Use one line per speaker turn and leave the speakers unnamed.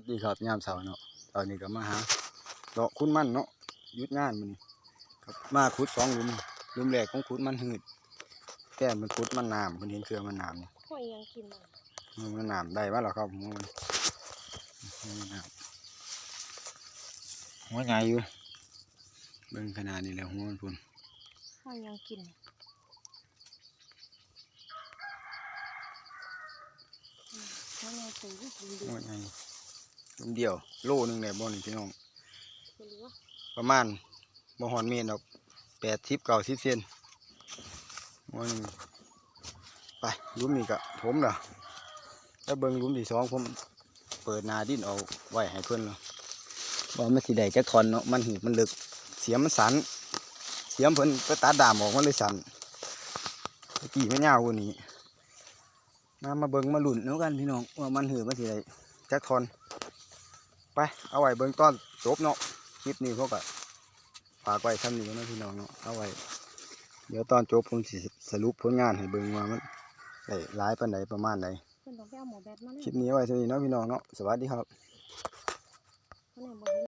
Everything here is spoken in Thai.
สวัสดีครับยามเช้าเนาะตอนนี้ก็มาหาเลาะขุดมันเนาะหยุดงานมื้อนี้ครับมาขุด2 หลุมหลุมแรกของขุดมันหืดแก้มมันขุดมันน้ำเพิ่นเห็นเครื่องมันน้ำนี่
หอยยังกินมัน
น้ำได้บ่ล่ะครับมันน้ำหัวใหญ่อยู่เบิ่งขนาดนี้แล้วหัวมันพุ่น
หอยยังกินหอยยังตื่นกินดี
หัวใหญ่หลุมเดียวโลนึงแหละบ่นี่พี่น้อง
ไม่รู้ว่า
ประมาณบ่ฮอดเมตรดอก80-90 เซนหัวหนึงไปหลุมนี้ก็ผมล่ะแล้วเบิ่งหลุมที่2ผมเปิดหน้าดินเอาไว้ให้เพิ่นเนาะว่ามันสิได้จักทอนเนาะมันหืดมันลึกเสียมมันสันเสียมเพิ่นไปตัดดามออกมันเลยสันตะกี้มันยาวกว่านี้มาเบิ่งมาลุ้นแล้วกันพี่น้องว่ามันหืดมันสิได้จักทอนไปเอาไว้เบิ่งตอนจบเนาะคลิปนี้พวกก็ฝากไว้ทำนี้นะพี่น้องเนาะเอาไว้เดี๋ยวตอนจบผมสิสรุปผลงานให้เบิ่งว่ามันได้หลายปานใดประมาณใด
เพื่อนต้องไปเอาหมอแบตมาเลย
คลิปนี้ไว้เท่านี้เนาะพี่น้องเนาะสวัสดีครับ
เพราะเนี่ย